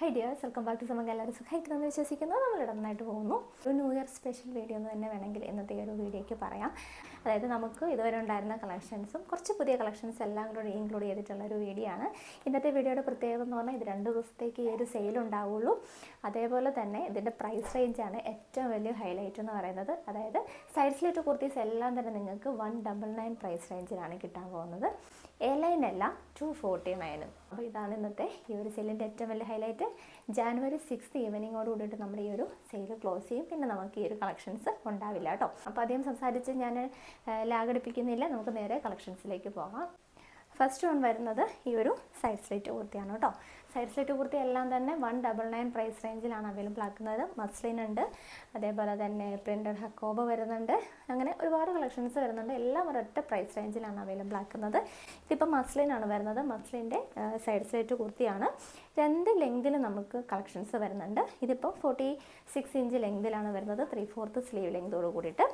High dears, welcome back to Samayam. എല്ലാവരും സുഖമായിട്ടെന്ന് വിശ്വസിക്കുന്നു. നമ്മളിവിടെ നന്നായിട്ട് പോകുന്നു. ഒരു ന്യൂ ഇയർ സ്പെഷ്യൽ വീഡിയോ എന്ന് തന്നെ വേണമെങ്കിൽ ഇന്നത്തെ ഒരു വീഡിയോയ്ക്ക് പറയാം. അതായത് നമുക്ക് ഇതുവരെ ഉണ്ടായിരുന്ന കളക്ഷൻസും കുറച്ച് പുതിയ കളക്ഷൻസ് എല്ലാം കൂടി ഇൻക്ലൂഡ് ചെയ്തിട്ടുള്ള ഒരു വീഡിയോ ആണ്. ഇന്നത്തെ വീഡിയോയുടെ പ്രത്യേകത എന്ന് പറഞ്ഞാൽ ഇത് 2 ദിവസത്തേക്ക് ഈ ഒരു സെയിൽ ഉണ്ടാവുള്ളൂ. അതേപോലെ തന്നെ ഇതിൻ്റെ പ്രൈസ് റേഞ്ചാണ് ഏറ്റവും വലിയ ഹൈലൈറ്റ് എന്ന് പറയുന്നത്. അതായത് സൈഡ് സ്ലിറ്റ് കുർത്തീസ് എല്ലാം തന്നെ നിങ്ങൾക്ക് 199 പ്രൈസ് റേഞ്ചിലാണ് കിട്ടാൻ പോകുന്നത്. എലൈൻ എല്ലാം 249. അപ്പോൾ ഇതാണ് ഇന്നത്തെ ഈ ഒരു സെയിലിൻ്റെ ഏറ്റവും വലിയ ഹൈലൈറ്റ്. ജാനുവരി 6 ഈവനിങ്ങോട് കൂടിയിട്ട് നമ്മുടെ ഈ ഒരു സെയിൽ ക്ലോസ് ചെയ്യും. പിന്നെ നമുക്ക് ഈ ഒരു കളക്ഷൻസ് ഉണ്ടാവില്ല കേട്ടോ. അപ്പോൾ അധികം സംസാരിച്ച് ഞാൻ ലാഗടിപ്പിക്കുന്നില്ല, നമുക്ക് നേരെ കളക്ഷൻസിലേക്ക് പോകാം. ഫസ്റ്റ് വൺ വരുന്നത് ഈ ഒരു സൈഡ് സ്ലിറ്റ് കുർത്തിയാണ് കേട്ടോ. സൈഡ് സ്ലിറ്റ് കുർത്തി എല്ലാം തന്നെ 199 പ്രൈസ് റേഞ്ചിലാണ് അവൈലബിൾ ആക്കുന്നത്. മസ്ലിൻ ഉണ്ട്, അതേപോലെ തന്നെ പ്രിൻറ്റഡ് ഹക്കോബ വരുന്നുണ്ട്, അങ്ങനെ ഒരുപാട് കളക്ഷൻസ് വരുന്നുണ്ട്. എല്ലാം ഒരൊറ്റ പ്രൈസ് റേഞ്ചിലാണ് അവൈലബിൾ ആക്കുന്നത്. ഇതിപ്പോൾ മസ്ലിനാണ് വരുന്നത്. മസ്ലിൻ്റെ സൈഡ് സ്ലിറ്റ് കുർത്തിയാണ്. 2 ലെങ്തിൽ നമുക്ക് കളക്ഷൻസ് വരുന്നുണ്ട്. ഇതിപ്പോൾ 46 ഇഞ്ച് ലെങ്തിലാണ് വരുന്നത്. 3/4 സ്ലീവ് ലെങ്തോട് കൂടിയിട്ട്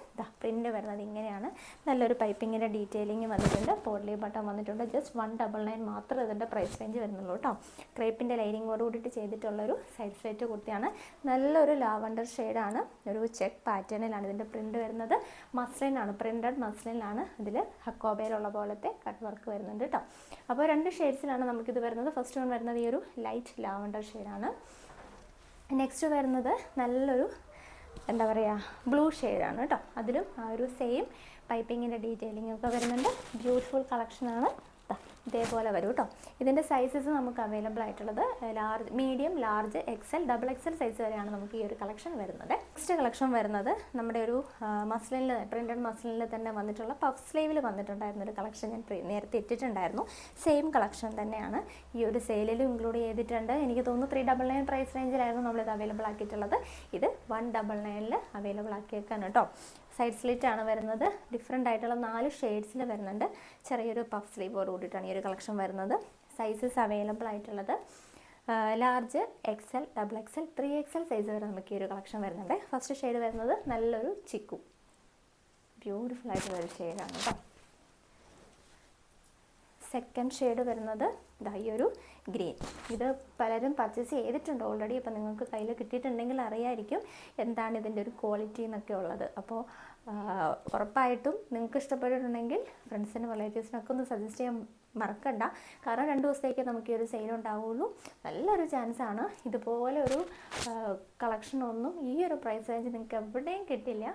പ്രിൻ്റ് വരുന്നത് ഇങ്ങനെയാണ്. നല്ലൊരു പൈപ്പിങ്ങിൻ്റെ ഡീറ്റെയിലിംഗ് വന്നിട്ടുണ്ട്. പോഡ്ലി ബട്ടൺ വന്നിട്ടുണ്ട്. ജസ്റ്റ് 199 മാത്രമേ ഇതിൻ്റെ പ്രൈസ് റേഞ്ച് വരുന്നുള്ളൂ കേട്ടോ. ക്രേപ്പിൻ്റെ ലൈനിങ്ങോട് കൂടിയിട്ട് ചെയ്തിട്ടുള്ളൊരു സൈഡ് സ്ലിറ്റ് കുർത്തിയാണ്. നല്ലൊരു ലാവണ്ടർ ഷെയ്ഡാണ്. ഒരു ചെക്ക് പാറ്റേണിലാണ് ഇതിൻ്റെ പ്രിൻ്റ് വരുന്നത്. മസ്ലിനാണ്, പ്രിൻറ്റഡ് മസ്ലിനാണ്. ഇതിൽ ഹക്കോബയിലുള്ള പോലത്തെ കട്ട് വർക്ക് വരുന്നുണ്ട് കേട്ടോ. അപ്പോൾ 2 ഷെയ്ഡ്സിലാണ് നമുക്കിത് വരുന്നത്. ഫസ്റ്റ് വൺ വരുന്നത് ഈ ഒരു ലൈറ്റ് ലാവണ്ടർ ഷെയ്ഡാണ്. നെക്സ്റ്റ് വരുന്നത് നല്ലൊരു എന്താ പറയുക, ബ്ലൂ ഷെയ്ഡാണ് കേട്ടോ. അതിലും ആ ഒരു സെയിം പൈപ്പിങ്ങിൻ്റെ ഡീറ്റെയിലിംഗ് ഒക്കെ വരുന്നുണ്ട്. ബ്യൂട്ടിഫുൾ കളക്ഷനാണ്. ഇതേപോലെ വരും കേട്ടോ. ഇതിൻ്റെ സൈസസ് നമുക്ക് അവൈലബിൾ ആയിട്ടുള്ളത് large, medium, large, XL, double XL size വരെയാണ് നമുക്ക് ഈ ഒരു കളക്ഷൻ വരുന്നത്. നെക്സ്റ്റ് കളക്ഷൻ വരുന്നത് നമ്മുടെ ഒരു മസ്ലിനിൽ, പ്രിൻറ്റഡ് മസ്ലിനിൽ തന്നെ വന്നിട്ടുള്ള പഫ് സ്ലീവിൽ വന്നിട്ടുണ്ടായിരുന്ന ഒരു കളക്ഷൻ ഞാൻ നേരത്തെ ഇട്ടിട്ടുണ്ടായിരുന്നു. സെയിം കളക്ഷൻ തന്നെയാണ് ഈ ഒരു സെയിലിലും ഇൻക്ലൂഡ് ചെയ്തിട്ടുണ്ട്. എനിക്ക് തോന്നുന്നു 399 പ്രൈസ് റേഞ്ചിലായിരുന്നു നമ്മളിത് അവൈലബിൾ ആക്കിയിട്ടുള്ളത്. ഇത് 199 അവൈലബിൾ ആക്കിയേക്കാണ് കേട്ടോ. സൈഡ് സ്ലിറ്റ് ആണ് വരുന്നത്. ഡിഫറെൻ്റ് ആയിട്ടുള്ള 4 ഷെയ്ഡ്സിൽ വരുന്നുണ്ട്. ചെറിയൊരു പഫ് സ്ലീവോട് കൂടിയിട്ടാണ് ഈ ഒരു കളക്ഷൻ വരുന്നത്. സൈസസ് അവൈലബിൾ ആയിട്ടുള്ളത് large, XL, double XL, 3XL size വരെ നമുക്ക് ഈ ഒരു കളക്ഷൻ വരുന്നുണ്ട്. ഫസ്റ്റ് ഷെയ്ഡ് വരുന്നത് നല്ലൊരു ചിക്കു, ബ്യൂട്ടിഫുൾ ആയിട്ടുള്ളൊരു ഷെയ്ഡാണ് കേട്ടോ. സെക്കൻഡ് ഷെയ്ഡ് വരുന്നത് ഈ ഒരു ഗ്രീൻ. ഇത് പലരും പർച്ചേസ് ചെയ്തിട്ടുണ്ട് ഓൾറെഡി. അപ്പോൾ നിങ്ങൾക്ക് കയ്യിൽ കിട്ടിയിട്ടുണ്ടെങ്കിൽ അറിയായിരിക്കും എന്താണ് ഇതിൻ്റെ ഒരു ക്വാളിറ്റി എന്നൊക്കെ ഉള്ളത്. അപ്പോൾ ഉറപ്പായിട്ടും നിങ്ങൾക്ക് ഇഷ്ടപ്പെട്ടിട്ടുണ്ടെങ്കിൽ ഫ്രണ്ട്സിനും റിലേറ്റീവ്സിനൊക്കെ ഒന്ന് സജസ്റ്റ് ചെയ്യാൻ മറക്കണ്ട. കാരണം 2 ദിവസത്തേക്ക് നമുക്ക് ഈ ഒരു സെയിൽ ഉണ്ടാവുള്ളൂ. നല്ലൊരു ചാൻസാണ്. ഇതുപോലെ ഒരു കളക്ഷനൊന്നും ഈ ഒരു പ്രൈസ് റേഞ്ച് നിങ്ങൾക്ക് എവിടെയും കിട്ടില്ല.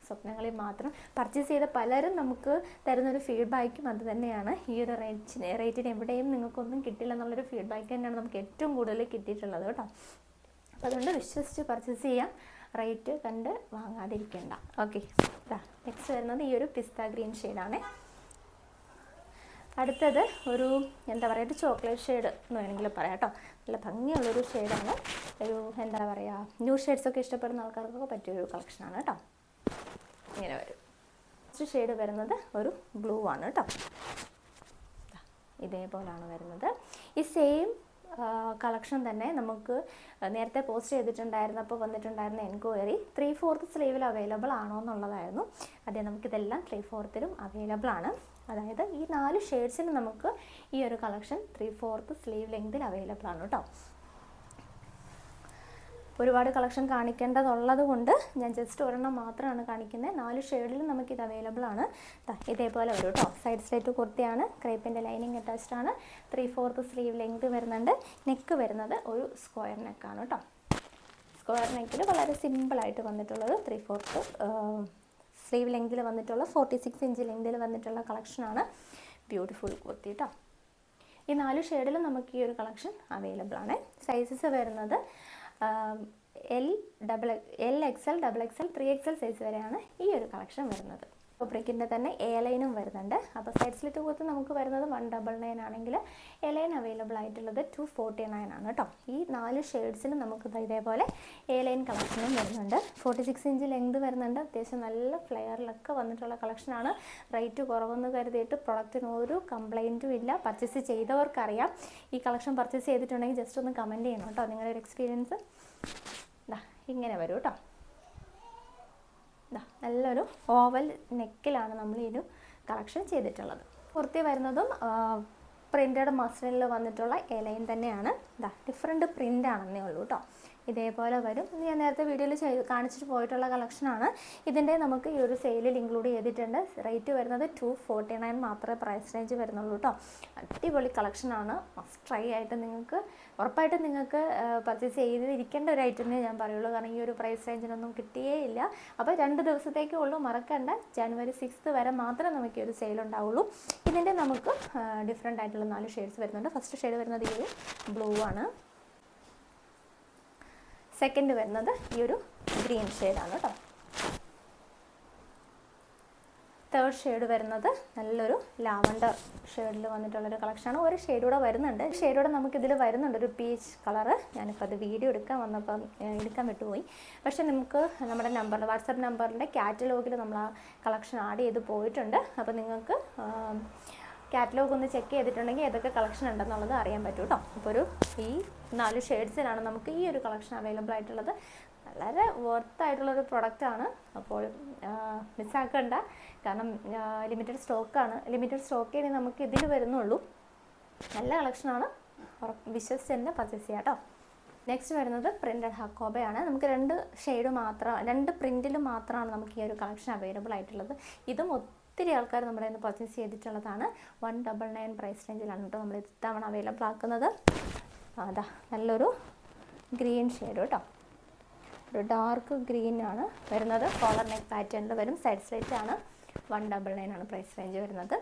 സ്വപ്നങ്ങളിൽ മാത്രം പർച്ചേസ് ചെയ്ത പലരും നമുക്ക് തരുന്നൊരു ഫീഡ്ബാക്കും അത് തന്നെയാണ്. ഈ ഒരു റേറ്റിന് എവിടെയും നിങ്ങൾക്കൊന്നും കിട്ടില്ല എന്നുള്ളൊരു ഫീഡ്ബാക്ക് തന്നെയാണ് നമുക്ക് ഏറ്റവും കൂടുതൽ കിട്ടിയിട്ടുള്ളത് കേട്ടോ. അപ്പോൾ അതുകൊണ്ട് വിശ്വസിച്ച് പർച്ചേസ് ചെയ്യാം, റേറ്റ് കണ്ട് വാങ്ങാതിരിക്കേണ്ട. ഓക്കെ, നെക്സ്റ്റ് വരുന്നത് ഈ ഒരു പിസ്ത ഗ്രീൻ ഷെയ്ഡാണ്. അടുത്തത് ഒരു എന്താ പറയുക, ഒരു ചോക്ലേറ്റ് ഷെയ്ഡ് എന്ന് വേണമെങ്കിൽ പറയാം കേട്ടോ. നല്ല ഭംഗിയുള്ളൊരു ഷെയ്ഡാണ്. ഒരു എന്താ പറയുക, ന്യൂ ഷെയ്ഡ്സൊക്കെ ഇഷ്ടപ്പെടുന്ന ആൾക്കാർക്കൊക്കെ പറ്റിയൊരു കളക്ഷനാണ് കേട്ടോ. ഇങ്ങനെ വരും. ഫസ്റ്റ് ഷെയ്ഡ് വരുന്നത് ഒരു ബ്ലൂ ആണ് കേട്ടോ. ഇതേപോലാണ് വരുന്നത്. ഈ സെയിം കളക്ഷൻ തന്നെ നമുക്ക് നേരത്തെ പോസ്റ്റ് ചെയ്തിട്ടുണ്ടായിരുന്നപ്പോൾ വന്നിട്ടുണ്ടായിരുന്ന എൻക്വയറി 3/4 സ്ലീവിൽ അവൈലബിൾ ആണോ എന്നുള്ളതായിരുന്നു. അതെ, നമുക്കിതെല്ലാം 3/4 അവൈലബിൾ ആണ്. അതായത് ഈ 4 ഷെയ്ഡ്സിന് നമുക്ക് ഈ ഒരു കളക്ഷൻ 3/4 സ്ലീവ് ലെങ്തിൽ അവൈലബിൾ ആണ് കേട്ടോ. ഒരുപാട് കളക്ഷൻ കാണിക്കേണ്ടതുള്ളത് കൊണ്ട് ഞാൻ ജസ്റ്റ് ഒരെണ്ണം മാത്രമാണ് കാണിക്കുന്നത്. 4 ഷെയ്ഡിലും നമുക്കിത് അവൈലബിൾ ആണ്. ഇതേപോലെ വരും കേട്ടോ. സൈഡ് സ്ലിറ്റ് കുർത്തിയാണ്. ക്രേപ്പിൻ്റെ ലൈനിങ് അറ്റാച്ച്ഡ് ആണ്. 3/4 സ്ലീവ് ലെങ്ത് വരുന്നുണ്ട്. നെക്ക് വരുന്നത് ഒരു സ്ക്വയർ നെക്കാണ് കേട്ടോ. സ്ക്വയർ നെക്കിൽ വളരെ സിമ്പിളായിട്ട് വന്നിട്ടുള്ളത് 3/4 സ്ലീവ് ലെങ്തിൽ വന്നിട്ടുള്ള 46 ഇഞ്ച് ലെങ്തിൽ വന്നിട്ടുള്ള കളക്ഷനാണ്. ബ്യൂട്ടിഫുൾ കുർത്തി കേട്ടോ. ഈ 4 ഷെയ്ഡിലും നമുക്ക് ഈ ഒരു കളക്ഷൻ അവൈലബിൾ ആണ്. സൈസസ് വരുന്നത് L Excel, double XL, 3XL size വരെയാണ് ഈ ഒരു കളക്ഷൻ വരുന്നത്. ഫാബ്രിക്കിൻ്റെ തന്നെ എ ലൈനും വരുന്നുണ്ട്. അപ്പോൾ സൈഡ് സ്ലിറ്റ് കുർത്തി നമുക്ക് വരുന്നത് 199 ആണെങ്കിൽ എ ലൈൻ അവൈലബിൾ ആയിട്ടുള്ളത് 249 ആണ് കേട്ടോ. ഈ 4 ഷെയ്ഡ്സിനും നമുക്ക് ഇതേപോലെ എ ലൈൻ കളക്ഷനും വരുന്നുണ്ട്. 46 ഇഞ്ച് ലെങ്ത് വരുന്നുണ്ട്. അത്യാവശ്യം നല്ല ഫ്ലെയറിലൊക്കെ വന്നിട്ടുള്ള കളക്ഷനാണ്. റേറ്റ് കുറവെന്ന് കരുതിയിട്ട് പ്രൊഡക്റ്റിന് ഒരു കംപ്ലൈൻറ്റും ഇല്ല. പർച്ചേസ് ചെയ്തവർക്കറിയാം. ഈ കളക്ഷൻ പർച്ചേസ് ചെയ്തിട്ടുണ്ടെങ്കിൽ ജസ്റ്റ് ഒന്ന് കമൻറ്റ് ചെയ്യണം കേട്ടോ, നിങ്ങളുടെ ഒരു എക്സ്പീരിയൻസ്. ഇങ്ങനെ വരും കേട്ടോ. നല്ലൊരു ഓവൽ നെക്കിലാണ് നമ്മൾ ഈ ഒരു കളക്ഷൻ ചെയ്തിട്ടുള്ളത്. കുർത്തി വരുന്നതും പ്രിൻറ്റഡ് മസ്ലിനിൽ വന്നിട്ടുള്ള എ ലൈൻ തന്നെയാണ്. ഇതാ ഡിഫറെൻറ്റ് പ്രിൻ്റ് ആണെന്നേ ഉള്ളൂ കേട്ടോ. ഇതേപോലെ വരും. ഇത് ഞാൻ നേരത്തെ വീഡിയോയിൽ കാണിച്ചിട്ട് പോയിട്ടുള്ള കളക്ഷനാണ്. ഇതിൻ്റെ നമുക്ക് ഈ ഒരു സെയിലിൽ ഇൻക്ലൂഡ് ചെയ്തിട്ടുണ്ട്. റേറ്റ് വരുന്നത് 249 മാത്രമേ പ്രൈസ് റേഞ്ച് വരുന്നുള്ളൂ കേട്ടോ. അടിപൊളി കളക്ഷനാണ്. മസ്റ്റ് ട്രൈ ആയിട്ട് നിങ്ങൾക്ക് ഉറപ്പായിട്ടും നിങ്ങൾക്ക് പർച്ചേസ് ചെയ്തിരിക്കേണ്ട ഒരു ഐറ്റമേ ഞാൻ പറയുള്ളൂ. കാരണം ഈ ഒരു പ്രൈസ് റേഞ്ചിനൊന്നും കിട്ടിയേ ഇല്ല. അപ്പോൾ 2 ദിവസത്തേക്കേ ഉള്ളൂ, മറക്കണ്ട. ജനുവരി 6 വരെ മാത്രമേ നമുക്ക് ഈ ഒരു സെയിൽ ഉണ്ടാവുള്ളൂ. ഇതിൻ്റെ നമുക്ക് ഡിഫറെൻ്റ് ആയിട്ടുള്ള 4 ഷെയ്ഡ്സ് വരുന്നുണ്ട്. ഫസ്റ്റ് ഷെയ്ഡ് വരുന്നത് ഈ ഒരു ബ്ലൂ ആണ്. സെക്കൻഡ് വരുന്നത് ഈ ഒരു ഗ്രീൻ ഷെയ്ഡാണ് കേട്ടോ. തേർഡ് ഷെയ്ഡ് വരുന്നത് നല്ലൊരു ലാവണ്ടർ ഷെയ്ഡിൽ വന്നിട്ടുള്ളൊരു കളക്ഷനാണ്. ഒരു ഷെയ്ഡ് കൂടെ വരുന്നുണ്ട്. ഷെയ്ഡൂടെ നമുക്കിതിൽ വരുന്നുണ്ട്, ഒരു പീച്ച് കളറ്. ഞാനിപ്പോൾ അത് വീഡിയോ എടുക്കാൻ വന്നപ്പം എടുക്കാൻ വിട്ടുപോയി. പക്ഷേ നമുക്ക് നമ്മുടെ നമ്പറിൽ, വാട്സപ്പ് നമ്പറിൻ്റെ കാറ്റലോഗിൽ നമ്മൾ ആ കളക്ഷൻ ആഡ് ചെയ്ത് പോയിട്ടുണ്ട്. അപ്പോൾ നിങ്ങൾക്ക് കാറ്റലോഗ് ഒന്ന് ചെക്ക് ചെയ്തിട്ടുണ്ടെങ്കിൽ ഏതൊക്കെ കളക്ഷൻ ഉണ്ടെന്നുള്ളത് അറിയാൻ പറ്റും കേട്ടോ. അപ്പോൾ ഈ 4 ഷെയ്ഡ്സിലാണ് നമുക്ക് ഈ ഒരു കളക്ഷൻ അവൈലബിൾ ആയിട്ടുള്ളത്. വളരെ വർത്തായിട്ടുള്ളൊരു പ്രൊഡക്റ്റാണ്. അപ്പോൾ മിസ്സാക്കണ്ട. കാരണം ലിമിറ്റഡ് സ്റ്റോക്കേ നമുക്ക് ഇതിൽ വരുന്നുള്ളൂ. നല്ല കളക്ഷനാണ്. വിശ്വസിച്ച് തന്നെ പർച്ചേസ് ചെയ്യാം കേട്ടോ. നെക്സ്റ്റ് വരുന്നത് പ്രിൻറ്റഡ് ഹക്കോബയാണ്. നമുക്ക് 2 പ്രിൻറ്റിൽ മാത്രമാണ് നമുക്ക് ഈ ഒരു കളക്ഷൻ അവൈലബിൾ ആയിട്ടുള്ളത്. ഇതും ഒത്തിരി ആൾക്കാർ നമ്മുടെ നിന്ന് പർച്ചേസ് ചെയ്തിട്ടുള്ളതാണ്. 199 പ്രൈസ് റേഞ്ചിലാണ് കേട്ടോ നമ്മൾ ഇത്തവണ അവൈലബിൾ ആക്കുന്നത്. അതാ നല്ലൊരു ഗ്രീൻ ഷെയ്ഡ് കേട്ടോ. ഒരു ഡാർക്ക് ഗ്രീൻ ആണ് വരുന്നത്. കോളർ നെക്ക് പാറ്റേണിൽ വരും. സൈഡ് സ്ലിറ്റ് ആണ്. 199 ആണ് പ്രൈസ് റേഞ്ച് വരുന്നത്.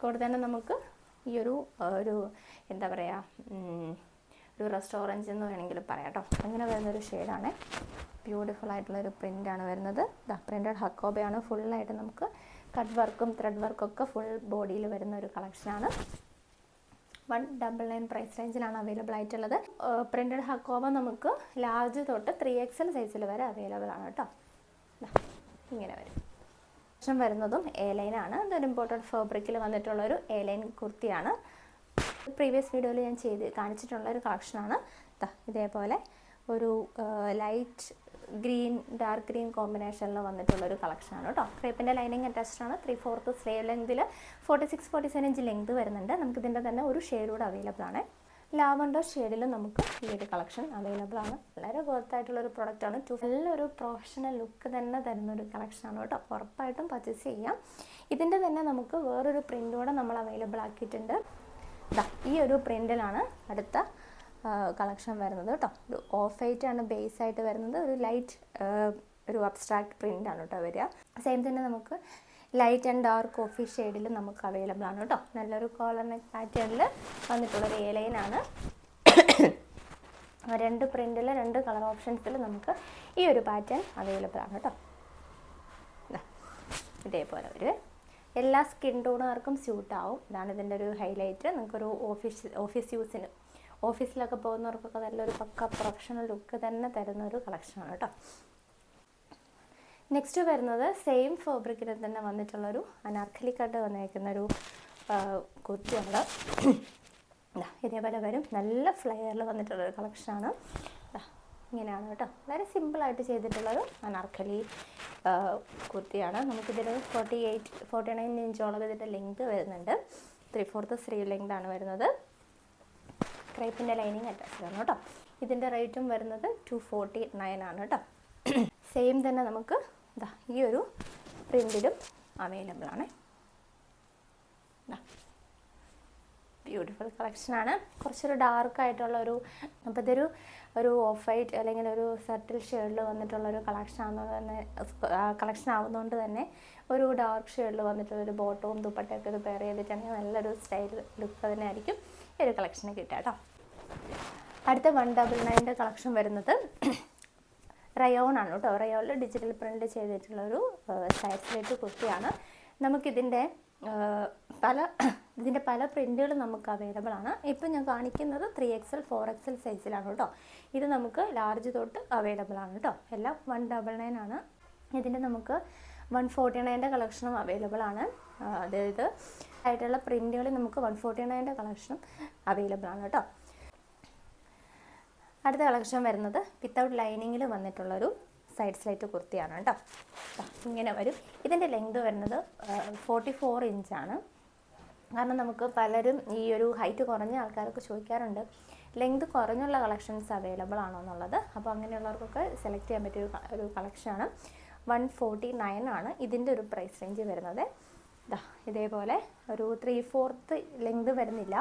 കൂടെ തന്നെ നമുക്ക് ഈ ഒരു എന്താ പറയുക, ഒരു റെസ്റ്റോറൻറ്റ് എന്ന് വേണമെങ്കിൽ പറയാം കേട്ടോ. അങ്ങനെ വരുന്നൊരു ഷെയ്ഡാണ്. ബ്യൂട്ടിഫുൾ ആയിട്ടുള്ളൊരു പ്രിൻ്റാണ് വരുന്നത്. പ്രിൻറ്റഡ് ഹക്കോബയാണ്. ഫുള്ളായിട്ട് നമുക്ക് കട്ട് വർക്കും ത്രെഡ് വർക്കൊക്കെ ഫുൾ ബോഡിയിൽ വരുന്ന ഒരു കളക്ഷനാണ്. 199 പ്രൈസ് റേഞ്ചിലാണ് അവൈലബിൾ ആയിട്ടുള്ളത്. പ്രിൻറ്റഡ് ഹക്കോബ നമുക്ക് ലാർജ് തൊട്ട് 3XL സൈസിൽ വരെ അവൈലബിൾ ആണ് കേട്ടോ. ഇങ്ങനെ വരും. ശേഷം വരുന്നതും എ ലൈനാണ്. ഇതൊരു ഇമ്പോർട്ടഡ് ഫാബ്രിക്കിൽ വന്നിട്ടുള്ളൊരു എ ലൈൻ കുർത്തിയാണ്. പ്രീവിയസ് വീഡിയോയിൽ ഞാൻ കാണിച്ചിട്ടുള്ള ഒരു കളക്ഷനാണ്. ഇതേപോലെ ഒരു ലൈറ്റ് ഗ്രീൻ ഡാർക്ക് ഗ്രീൻ കോമ്പിനേഷനിൽ വന്നിട്ടുള്ളൊരു കളക്ഷനാണ് കേട്ടോ. ക്രേപ്പിൻ്റെ ലൈനിങ് അറ്റാച്ച്ഡ് ആണ്. 3/4 സ്ലീവ് ലെങ്തിൽ 46-47 ഇഞ്ച് ലെങ്ത് വരുന്നുണ്ട്. നമുക്കിതിൻ്റെ തന്നെ ഒരു ഷെയ്ഡ് കൂടെ അവൈലബിൾ ആണ്. ലാവണ്ടർ ഷെയ്ഡിലും നമുക്ക് ഈ ഒരു കളക്ഷൻ അവൈലബിൾ ആണ്. വളരെ വർത്തായിട്ടുള്ളൊരു പ്രൊഡക്റ്റാണ്. നല്ലൊരു പ്രൊഫഷണൽ ലുക്ക് തന്നെ തരുന്നൊരു കളക്ഷനാണ് കേട്ടോ. ഉറപ്പായിട്ടും പർച്ചേസ് ചെയ്യാം. ഇതിൻ്റെ തന്നെ നമുക്ക് വേറൊരു പ്രിൻ്റോടെ നമ്മൾ അവൈലബിൾ ആക്കിയിട്ടുണ്ട്. ഈ ഒരു പ്രിൻ്റിലാണ് അടുത്ത കളക്ഷൻ വരുന്നത് കേട്ടോ. ഒരു ഓഫ് വൈറ്റ് ആണ് ബേസ് ആയിട്ട് വരുന്നത്. ഒരു ലൈറ്റ് ഒരു അബ്സ്ട്രാക്ട് പ്രിൻ്റ് ആണ് കേട്ടോ വരിക. സെയിം തന്നെ നമുക്ക് ലൈറ്റ് ആൻഡ് ഡാർക്ക് കോഫി ഷെയ്ഡിൽ നമുക്ക് അവൈലബിൾ ആണ് കേട്ടോ. നല്ലൊരു കോളർ നെക്ക് പാറ്റേണിൽ വന്നിട്ടുള്ളൊരു എ ലൈനാണ്. 2 പ്രിൻ്റിൽ 2 കളർ ഓപ്ഷൻസിൽ നമുക്ക് ഈ ഒരു പാറ്റേൺ അവൈലബിൾ ആണ് കേട്ടോ. ഇതേപോലെ ഒരു എല്ലാ സ്കിൻ ടോണുകാർക്കും സ്യൂട്ടാവും. ഇതാണ് ഇതിൻ്റെ ഒരു ഹൈലൈറ്റ്. നിങ്ങൾക്കൊരു ഓഫീസ് യൂസിന്, ഓഫീസിലൊക്കെ പോകുന്നവർക്കൊക്കെ നല്ലൊരു പക്ക പ്രൊഫഷണൽ ലുക്ക് തന്നെ തരുന്ന ഒരു കളക്ഷനാണ് കേട്ടോ. നെക്സ്റ്റ് വരുന്നത് സെയിം ഫാബ്രിക്കിൽ തന്നെ വന്നിട്ടുള്ളൊരു അനാർക്കലി കട്ട് വന്നേക്കുന്നൊരു കുർത്തിയാണ്. ഇതേപോലെ വരും. നല്ല ഫ്ലെയറിൽ വന്നിട്ടുള്ളൊരു കളക്ഷനാണ്. ഇങ്ങനെയാണ് കേട്ടോ. വളരെ സിമ്പിളായിട്ട് ചെയ്തിട്ടുള്ളൊരു അനാർക്കലി കുർത്തിയാണ്. നമുക്കിതിൽ 49 ഇഞ്ചോളം ഇതിൻ്റെ ലെങ്ത് വരുന്നുണ്ട്. 3/4 സ്ലീവ് ലെങ്ത് ആണ് വരുന്നത്. ക്രേപ്പിൻ്റെ ലൈനിങ് അറ്റാച്ച്ഡ് ആണ് കേട്ടോ. ഇതിൻ്റെ റേറ്റും വരുന്നത് 249 ആണ് കേട്ടോ. സെയിം തന്നെ നമുക്ക് ഈ ഒരു പ്രിൻറ്റിലും അവൈലബിൾ ആണ്. ബ്യൂട്ടിഫുൾ കളക്ഷനാണ്. കുറച്ചൊരു ഡാർക്കായിട്ടുള്ളൊരു, അപ്പോൾ ഇതൊരു ഓഫ് വൈറ്റ് അല്ലെങ്കിൽ ഒരു സട്ടിൽ ഷെയ്ഡിൽ വന്നിട്ടുള്ളൊരു കളക്ഷൻ ആവുന്നതുകൊണ്ട് തന്നെ ഒരു ഡാർക്ക് ഷെയ്ഡിൽ വന്നിട്ടുള്ളൊരു ബോട്ടവും ദുപ്പട്ടയൊക്കെ ഇത് പെയർ ചെയ്തിട്ടുണ്ടെങ്കിൽ നല്ലൊരു സ്റ്റൈൽ ലുക്ക് തന്നെ ആയിരിക്കും ഈ ഒരു കളക്ഷന് കിട്ടുക കേട്ടോ. അടുത്ത 199 കളക്ഷൻ വരുന്നത് റയോൺ ആണ് കേട്ടോ. റയോണിൽ ഡിജിറ്റൽ പ്രിൻ്റ് ചെയ്തിട്ടുള്ളൊരു സൈഡ് സ്ലിറ്റ് കുർത്തിയാണ്. നമുക്കിതിൻ്റെ പല പ്രിൻറ്റുകൾ നമുക്ക് അവൈലബിൾ ആണ്. ഇപ്പം ഞാൻ കാണിക്കുന്നത് 3XL 4XL സൈസിലാണ് കേട്ടോ. ഇത് നമുക്ക് ലാർജ് തൊട്ട് അവൈലബിൾ ആണ് കേട്ടോ. എല്ലാം 199 ആണ്. ഇതിൻ്റെ നമുക്ക് 149 കളക്ഷനും അവൈലബിൾ ആണ്. അതായത് ആയിട്ടുള്ള പ്രിൻറ്റുകൾ നമുക്ക് 149 കളക്ഷനും അവൈലബിൾ ആണ് കേട്ടോ. അടുത്ത കളക്ഷൻ വരുന്നത് വിത്തൗട്ട് ലൈനിങ്ങിൽ വന്നിട്ടുള്ളൊരു സൈഡ് സ്ലൈറ്റ് കുർത്തിയാണ് കേട്ടോ. ഇങ്ങനെ വരും. ഇതിൻ്റെ ലെങ്ത് വരുന്നത് 44 ഇഞ്ചാണ്. കാരണം നമുക്ക് പലരും ഈ ഒരു ഹൈറ്റ് കുറഞ്ഞ ആൾക്കാരൊക്കെ ചോദിക്കാറുണ്ട് ലെങ്ത് കുറഞ്ഞുള്ള കളക്ഷൻസ് അവൈലബിൾ ആണോ എന്നുള്ളത്. അപ്പോൾ അങ്ങനെയുള്ളവർക്കൊക്കെ സെലക്ട് ചെയ്യാൻ പറ്റിയ ഒരു കളക്ഷനാണ്. 149 ആണ് ഇതിൻ്റെ ഒരു പ്രൈസ് റേഞ്ച് വരുന്നത്. ഇതേപോലെ ഒരു 3/4 ലെങ്ത് വരുന്നില്ല,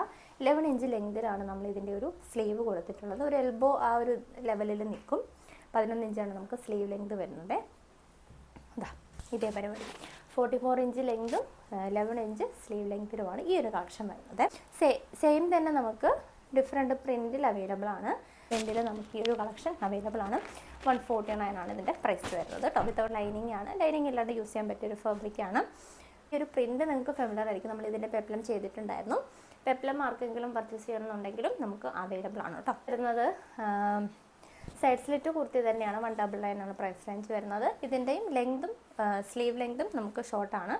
11 ഇഞ്ച് ലെങ്തിലാണ് നമ്മൾ ഇതിൻ്റെ ഒരു സ്ലീവ് കൊടുത്തിട്ടുള്ളത്. ഒരു എൽബോ ആ ഒരു ലെവലിൽ നിൽക്കും. 11 ഇഞ്ചാണ് നമുക്ക് സ്ലീവ് ലെങ്ത് വരുന്നത്. ഇതേപോലെ വരും. 44 ഇഞ്ച് ലെങ്തും 11 ഇഞ്ച് സ്ലീവ് ലെങ്തിലുമാണ് ഈ ഒരു കളക്ഷൻ വരുന്നത്. സെയിം തന്നെ നമുക്ക് ഡിഫറെൻറ്റ് പ്രിൻറ്റിൽ അവൈലബിൾ ആണ്. പ്രിൻറ്റിൽ നമുക്ക് ഈ ഒരു കളക്ഷൻ അവൈലബിൾ ആണ്. 149 ആണ് ഇതിൻ്റെ പ്രൈസ് വരുന്നത് കേട്ടോ. വിത്തൗട്ട് ലൈനിങ് ആണ്. ലൈനിങ് ഇല്ലാണ്ട് യൂസ് ചെയ്യാൻ പറ്റിയൊരു ഫാബ്രിക്കാണ്. ഈ ഒരു പ്രിൻറ്റ് നിങ്ങൾക്ക് ഫെമിലർ ആയിരിക്കും. നമ്മൾ ഇതിൻ്റെ പെപ്ലം ചെയ്തിട്ടുണ്ടായിരുന്നു. പെപ്ലം ആർക്കെങ്കിലും പർച്ചേസ് ചെയ്യണമെന്നുണ്ടെങ്കിലും നമുക്ക് അവൈലബിൾ ആണ് കേട്ടോ. വരുന്നത് സൈഡ് സ്ലിറ്റ് കുർത്തി തന്നെയാണ്. 199 ആണ് പ്രൈസ് റേഞ്ച് വരുന്നത്. ഇതിൻ്റെയും ലെങ്തും സ്ലീവ് ലെങ്തും നമുക്ക് ഷോർട്ടാണ്.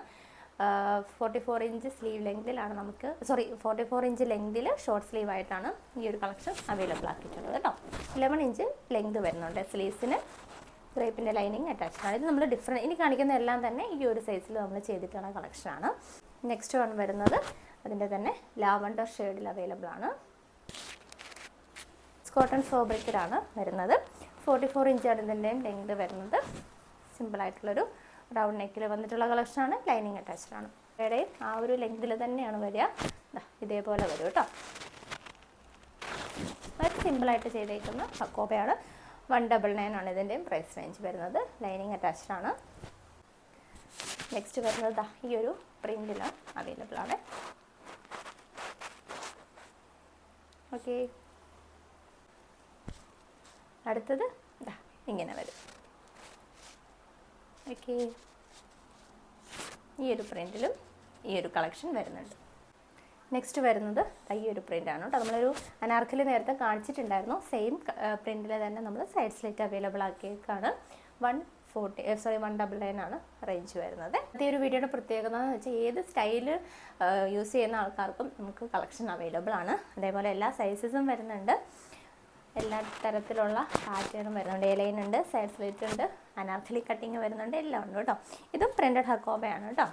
44 ഇഞ്ച് സ്ലീവ് ലെങ്തിലാണ് 44 ഇഞ്ച് ലെങ്തിൽ ഷോർട്ട് സ്ലീവ് ആയിട്ടാണ് ഈ ഒരു കളക്ഷൻ അവൈലബിൾ ആക്കിയിട്ടുള്ളത് കേട്ടോ. 11 ഇഞ്ച് ലെങ്ത് വരുന്നുണ്ട്. സ്ലീവ്സിന് ഗ്രേപ്പിൻ്റെ ലൈനിങ് അറ്റാച്ച്ഡ് ആണ്. ഇത് നമ്മൾ ഡിഫറെൻറ്റ് ഇനി കാണിക്കുന്ന എല്ലാം തന്നെ ഈ ഒരു സൈസിൽ നമ്മൾ ചെയ്തിട്ടുള്ള കളക്ഷനാണ്. നെക്സ്റ്റ് വൺ വരുന്നത് അതിൻ്റെ തന്നെ ലാവണ്ടർ ഷെയ്ഡിൽ അവൈലബിൾ ആണ്. കോട്ടൺ ഫാബ്രിക്കിലാണ് വരുന്നത്. 44 ഇഞ്ചാണ് ഇതിൻ്റെയും ലെങ്ത് വരുന്നത്. സിമ്പിളായിട്ടുള്ളൊരു റൗണ്ട് നെക്കിൽ വന്നിട്ടുള്ള കളക്ഷനാണ്. ലൈനിങ് അറ്റാച്ച്ഡ് ആണ്. ഇവിടെയും ആ ഒരു ലെങ്തിൽ തന്നെയാണ് വരിക. ഇതേപോലെ വരും കേട്ടോ. വളരെ സിമ്പിളായിട്ട് ചെയ്തേക്കുന്ന ഹക്കോബയാണ്. 199 ആണ് ഇതിൻ്റെയും പ്രൈസ് റേഞ്ച് വരുന്നത്. ലൈനിങ് അറ്റാച്ച്ഡ് ആണ്. നെക്സ്റ്റ് വരുന്നത് ഈ ഒരു പ്രിൻറ്റിലാണ് അവൈലബിൾ ആണ്. ഓക്കെ, അടുത്തത് ഇങ്ങനെ വരും. ഓക്കെ, ഈ ഒരു പ്രിൻറ്റിലും ഈ ഒരു കളക്ഷൻ വരുന്നുണ്ട്. നെക്സ്റ്റ് വരുന്നത് ഈ ഒരു പ്രിൻ്റാണ് കേട്ടോ. നമ്മളൊരു അനാർക്കലി നേരത്തെ കാണിച്ചിട്ടുണ്ടായിരുന്നു. സെയിം പ്രിൻറ്റിൽ തന്നെ നമ്മൾ സൈഡ് സ്ലിറ്റ് അവൈലബിൾ ആക്കിയേക്കാണ്. 199 ആണ് റേഞ്ച് വരുന്നത്. ഈ ഒരു വീഡിയോയുടെ പ്രത്യേകത എന്ന് വെച്ചാൽ ഏത് സ്റ്റൈല് യൂസ് ചെയ്യുന്ന ആൾക്കാർക്കും നമുക്ക് കളക്ഷൻ അവൈലബിൾ ആണ്. അതേപോലെ എല്ലാ സൈസസും വരുന്നുണ്ട്. എല്ലാ തരത്തിലുള്ള പാറ്റേണും വരുന്നുണ്ട്. എലൈൻ ഉണ്ട്, സൈഡ് സ്ലിറ്റ് ഉണ്ട്, അനാർക്കലി കട്ടിങ് വരുന്നുണ്ട്, എല്ലാം ഉണ്ട് കേട്ടോ. ഇതും പ്രിൻറ്റഡ് ഹക്കോബയാണ് കേട്ടോ.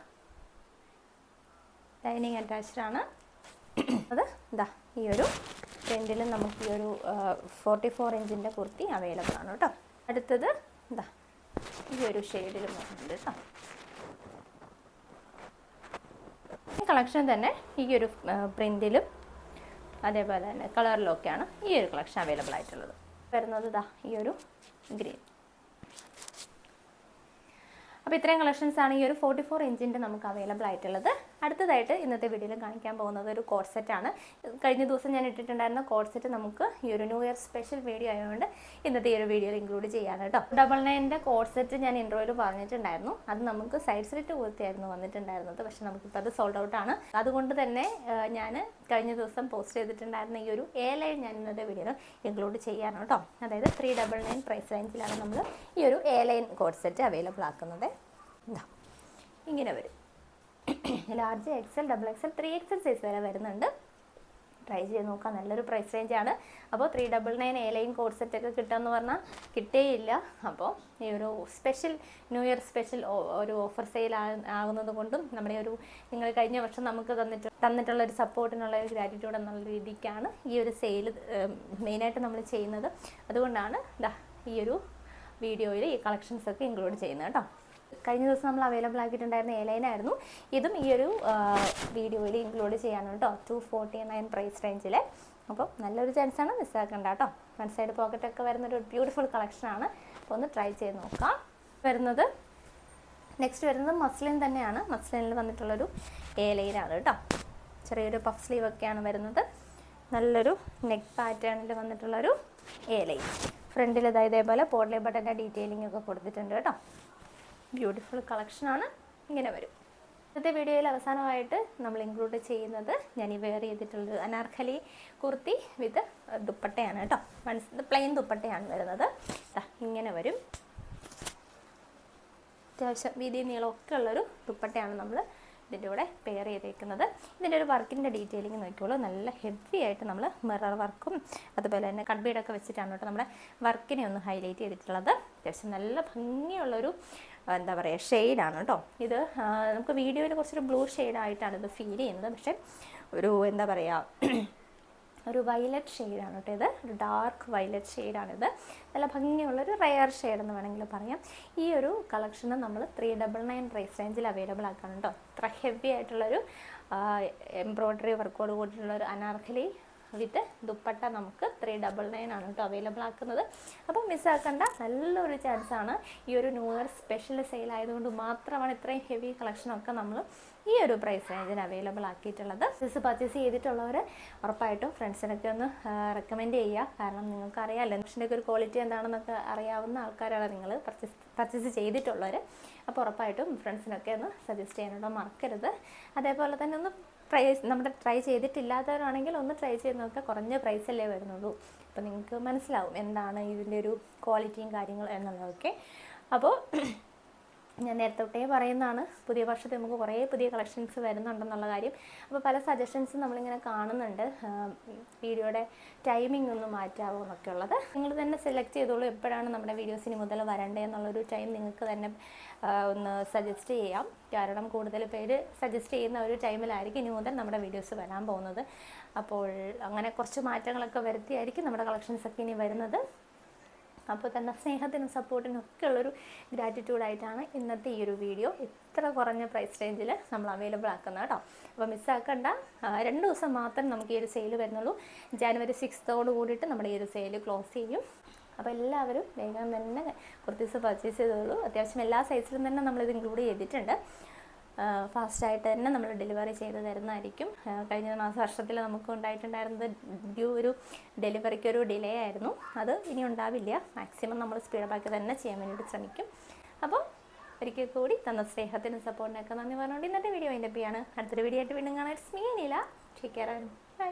ലൈനിങ് അറ്റാച്ച്ഡ് ആണ്. അത് ഈ ഒരു പ്രിൻറ്റിൽ നമുക്ക് ഈ ഒരു 44 ഇഞ്ചിൻ്റെ കുർത്തി അവൈലബിൾ ആണ് കേട്ടോ. അടുത്തത് ഈ ഒരു ഷെയ്ഡിലും വരുന്നുണ്ട് കേട്ടോ. ഈ കളക്ഷൻ തന്നെ ഈ ഒരു പ്രിൻറ്റിലും അതേപോലെ തന്നെ കളറിലൊക്കെയാണ് ഈ ഒരു കളക്ഷൻ അവൈലബിൾ ആയിട്ടുള്ളത്. വരുന്നത് ഈ ഒരു ഗ്രീൻ. അപ്പോൾ ഇത്രയും കളക്ഷൻസാണ് ഈ ഒരു 44 ഇഞ്ചിൻ്റെ നമുക്ക് അവൈലബിൾ ആയിട്ടുള്ളത്. അടുത്തതായിട്ട് ഇന്നത്തെ വീഡിയോയിൽ കാണിക്കാൻ പോകുന്നത് ഒരു കോഡ് സെറ്റാണ്. കഴിഞ്ഞ ദിവസം ഞാൻ ഇട്ടിട്ടുണ്ടായിരുന്ന കോഡ് സെറ്റ് നമുക്ക് ഈ ഒരു ന്യൂ ഇയർ സ്പെഷ്യൽ വീഡിയോ ആയതുകൊണ്ട് ഇന്നത്തെ ഈ ഒരു വീഡിയോയിൽ ഇൻക്ലൂഡ് ചെയ്യാൻ കേട്ടോ. 99ൻ്റെ കോഡ് സെറ്റ് ഞാൻ ഇൻട്രോയിൽ പറഞ്ഞിട്ടുണ്ടായിരുന്നു. അത് നമുക്ക് സൈഡ് സ്ലിറ്റ് കുർത്തിയായിരുന്നു വന്നിട്ടുണ്ടായിരുന്നത്. പക്ഷേ നമുക്കിപ്പോൾ അത് സോൾഡ് ഔട്ടാണ്. അതുകൊണ്ട് തന്നെ ഞാൻ കഴിഞ്ഞ ദിവസം പോസ്റ്റ് ചെയ്തിട്ടുണ്ടായിരുന്ന ഈ ഒരു ലൈൻ ഞാൻ ഇന്നത്തെ വീഡിയോയിൽ ഇൻക്ലൂഡ് ചെയ്യാൻ കേട്ടോ. അതായത് 399 പ്രൈസ് റേഞ്ചിലാണ് നമ്മൾ ഈ ഒരു ലൈൻ കോഡ് സെറ്റ് അവൈലബിൾ ആക്കുന്നത്. ഇങ്ങനെ വരും. Large, XL, XXL, 3XL size വരെ വരുന്നുണ്ട്. ട്രൈ ചെയ്ത് നോക്കാം. നല്ലൊരു പ്രൈസ് റേഞ്ചാണ്. അപ്പോൾ 399 ലൈൻ കോഡ് സെറ്റൊക്കെ കിട്ടുമെന്ന് പറഞ്ഞാൽ കിട്ടേയില്ല. അപ്പോൾ ഈ ഒരു സ്പെഷ്യൽ ന്യൂ ഇയർ സ്പെഷ്യൽ ഒരു ഓഫർ സെയിൽ ആകുന്നത് കൊണ്ടും നമ്മുടെ ഒരു നിങ്ങൾ കഴിഞ്ഞ വർഷം നമുക്ക് തന്നിട്ടുള്ള ഒരു സപ്പോർട്ടിനുള്ള ഒരു ഗ്രാറ്റിറ്റ്യൂഡ് എന്നുള്ള രീതിക്കാണ് ഈ ഒരു സെയിൽ മെയിനായിട്ട് നമ്മൾ ചെയ്യുന്നത്. അതുകൊണ്ടാണ് ഈ ഒരു വീഡിയോയിൽ ഈ കളക്ഷൻസൊക്കെ ഇൻക്ലൂഡ് ചെയ്യുന്നത് കേട്ടോ. കഴിഞ്ഞ ദിവസം നമ്മൾ അവൈലബിൾ ആക്കിയിട്ടുണ്ടായിരുന്ന ലൈനായിരുന്നു. ഇതും ഈ ഒരു വീഡിയോയിൽ ഇൻക്ലൂഡ് ചെയ്യാനാണ് കേട്ടോ. 249 പ്രൈസ് റേഞ്ചിൽ. അപ്പോൾ നല്ലൊരു ചാൻസാണ്, മിസ്സാക്കണ്ട കേട്ടോ. ഫ്രണ്ട് സൈഡ് പോക്കറ്റൊക്കെ വരുന്നൊരു ബ്യൂട്ടിഫുൾ കളക്ഷനാണ്. അപ്പോൾ ഒന്ന് ട്രൈ ചെയ്ത് നോക്കാം. നെക്സ്റ്റ് വരുന്നത് മസ്ലിൻ തന്നെയാണ്. മസ്ലിനിൽ വന്നിട്ടുള്ളൊരു ലൈനാണ് കേട്ടോ. ചെറിയൊരു പഫ് സ്ലീവ് ഒക്കെയാണ് വരുന്നത്. നല്ലൊരു നെക്ക് പാറ്റേണിൽ വന്നിട്ടുള്ളൊരു ലൈൻ. ഫ്രണ്ടിൽ ഇതേപോലെ പോട്ട്ലി ബട്ടൻ്റെ ഡീറ്റെയിലിംഗ് ഒക്കെ കൊടുത്തിട്ടുണ്ട് കേട്ടോ. ബ്യൂട്ടിഫുൾ കളക്ഷനാണ്. ഇങ്ങനെ വരും. ഇന്നത്തെ വീഡിയോയിൽ അവസാനമായിട്ട് നമ്മൾ ഇൻക്ലൂഡ് ചെയ്യുന്നത് ഞാൻ ഈ വെയർ ചെയ്തിട്ടുള്ളത് അനാർക്കലി കുർത്തി വിത്ത് ദുപ്പട്ടയാണ് കേട്ടോ. പ്ലെയിൻ ദുപ്പട്ടയാണ് വരുന്നത്. ഇങ്ങനെ വരും. അത്യാവശ്യം വീതി നീളമൊക്കെ ഉള്ളൊരു ദുപ്പട്ടയാണ് നമ്മൾ ഇതിൻ്റെ കൂടെ പെയർ ചെയ്തേക്കുന്നത്. ഇതിൻ്റെ ഒരു വർക്കിൻ്റെ ഡീറ്റെയിലിംഗ് നോക്കിയോളൂ. നല്ല ഹെവി ആയിട്ട് നമ്മൾ മിറർ വർക്കും അതുപോലെ തന്നെ കട്ട് ബീഡൊക്കെ വെച്ചിട്ടാണ് കേട്ടോ നമ്മുടെ വർക്കിനെ ഒന്ന് ഹൈലൈറ്റ് ചെയ്തിട്ടുള്ളത്. അത്യാവശ്യം നല്ല ഭംഗിയുള്ളൊരു എന്താ പറയുക ഷെയ്ഡാണ് കേട്ടോ. ഇത് നമുക്ക് വീഡിയോയിൽ കുറച്ചൊരു ബ്ലൂ ഷെയ്ഡായിട്ടാണ് ഇത് ഫീൽ ചെയ്യുന്നത്, പക്ഷേ ഒരു എന്താ പറയുക ഒരു വയലറ്റ് ഷെയ്ഡാണ് കേട്ടോ ഇത്. ഒരു ഡാർക്ക് വയലറ്റ് ഷെയ്ഡാണിത്. നല്ല ഭംഗിയുള്ളൊരു റെയർ ഷെയ്ഡ് എന്ന് വേണമെങ്കിൽ പറയാം. ഈ ഒരു കളക്ഷന് നമ്മൾ 399 പ്രൈസ് റേഞ്ചിൽ അവൈലബിൾ ആക്കാണ് കേട്ടോ. അത്ര ഹെവി ആയിട്ടുള്ളൊരു എംബ്രോയ്ഡറി വർക്കോട് കൂടിയിട്ടുള്ളൊരു അനാർക്കലി വിത്ത് ദുപ്പട്ട നമുക്ക് 399 ആണ് കേട്ടോ അവൈലബിൾ ആക്കുന്നത്. അപ്പോൾ മിസ്സാക്കേണ്ട നല്ലൊരു ചാൻസാണ്. ഈ ഒരു ന്യൂ ഇയർ സ്പെഷ്യൽ സെയിൽ ആയതുകൊണ്ട് മാത്രമാണ് ഇത്രയും ഹെവി കളക്ഷനൊക്കെ നമ്മൾ ഈ ഒരു പ്രൈസ് റേഞ്ചിന് അവൈലബിൾ ആക്കിയിട്ടുള്ളത്. ഡ്രസ്സ് പർച്ചേസ് ചെയ്തിട്ടുള്ളവർ ഉറപ്പായിട്ടും ഫ്രണ്ട്സിനൊക്കെ ഒന്ന് റെക്കമെൻഡ് ചെയ്യുക. കാരണം നിങ്ങൾക്കറിയാമല്ലോ കളക്ഷൻ്റെയൊക്കെ ഒരു ക്വാളിറ്റി എന്താണെന്നൊക്കെ അറിയാവുന്ന ആൾക്കാരാണ് നിങ്ങൾ പർച്ചേസ് ചെയ്തിട്ടുള്ളവർ. അപ്പോൾ ഉറപ്പായിട്ടും ഫ്രണ്ട്സിനൊക്കെ ഒന്ന് സജസ്റ്റ് ചെയ്യാനായിട്ട് മറക്കരുത്. അതേപോലെ തന്നെ ഒന്ന് നമ്മുടെ ട്രൈ ചെയ്തിട്ടില്ലാത്തവരാണെങ്കിൽ ഒന്ന് ട്രൈ ചെയ്ത് നോക്കുക. കുറഞ്ഞ പ്രൈസല്ലേ വരുന്നുള്ളൂ. അപ്പോൾ നിങ്ങൾക്ക് മനസ്സിലാവും എന്താണ് ഇതിൻ്റെ ഒരു ക്വാളിറ്റിയും കാര്യങ്ങളും എന്നുള്ളതൊക്കെ. അപ്പോൾ ഞാൻ നേരത്തെ തൊട്ടേ പറയുന്നതാണ്, പുതിയ വർഷത്തിൽ നമുക്ക് കുറേ പുതിയ കളക്ഷൻസ് വരുന്നുണ്ടെന്നുള്ള കാര്യം. അപ്പോൾ പല സജഷൻസും നമ്മളിങ്ങനെ കാണുന്നുണ്ട്, വീഡിയോയുടെ ടൈമിംഗ് ഒന്ന് മാറ്റാവോ എന്നൊക്കെ ഉള്ളത്. നിങ്ങൾ തന്നെ സെലക്ട് ചെയ്തോളൂ എപ്പോഴാണ് നമ്മുടെ വീഡിയോസിന് മുതൽ വരണ്ടേ എന്നുള്ളൊരു ടൈം നിങ്ങൾക്ക് തന്നെ ഒന്ന് സജസ്റ്റ് ചെയ്യാം. കാരണം കൂടുതൽ പേര് സജസ്റ്റ് ചെയ്യുന്ന ഒരു ടൈമിലായിരിക്കും ഇനി മുതൽ നമ്മുടെ വീഡിയോസ് വരാൻ പോകുന്നത്. അപ്പോൾ അങ്ങനെ കുറച്ച് മാറ്റങ്ങളൊക്കെ വരുത്തിയായിരിക്കും നമ്മുടെ കളക്ഷൻസൊക്കെ ഇനി വരുന്നത്. അപ്പോൾ തന്നെ സ്നേഹത്തിനും സപ്പോർട്ടിനും ഒക്കെ ഉള്ളൊരു ഗ്രാറ്റിറ്റ്യൂഡായിട്ടാണ് ഇന്നത്തെ ഈ ഒരു വീഡിയോ ഇത്ര കുറഞ്ഞ പ്രൈസ് റേഞ്ചിൽ നമ്മൾ അവൈലബിൾ ആക്കുന്നത് കേട്ടോ. അപ്പോൾ മിസ്സാക്കണ്ട, 2 ദിവസം മാത്രം നമുക്ക് ഈ ഒരു സെയിൽ വരുന്നുള്ളൂ. ജാനുവരി 6 കൂടിയിട്ട് നമ്മുടെ ഈ ഒരു സെയിൽ ക്ലോസ് ചെയ്യും. അപ്പോൾ എല്ലാവരും വേഗം തന്നെ കുർത്തീസ് പർച്ചേസ് ചെയ്തോളൂ. അത്യാവശ്യം എല്ലാ സൈസിലും തന്നെ നമ്മളിത് ഇൻക്ലൂഡ് ചെയ്തിട്ടുണ്ട്. ഫാസ്റ്റായിട്ട് തന്നെ നമ്മൾ ഡെലിവറി ചെയ്ത് തരുന്നതായിരിക്കും. കഴിഞ്ഞ വർഷത്തിൽ നമുക്ക് ഉണ്ടായിട്ടുണ്ടായിരുന്നത് ഒരു ഡെലിവറിക്കൊരു ഡിലേ ആയിരുന്നു. അത് ഇനി ഉണ്ടാവില്ല. മാക്സിമം നമ്മൾ സ്പീഡപ്പാക്കി തന്നെ ചെയ്യാൻ വേണ്ടിയിട്ട് ശ്രമിക്കും. അപ്പോൾ ഒരിക്കൽ കൂടി തന്ന സ്നേഹത്തിനും സപ്പോർട്ടിനൊക്കെ നന്ദി പറഞ്ഞുകൊണ്ട് ഇന്നത്തെ വീഡിയോ അതിൻ്റെ ആണ്. അടുത്തൊരു വീഡിയോ ആയിട്ട് വീണ്ടും കാണാൻ. It's me Neela. Take care and by.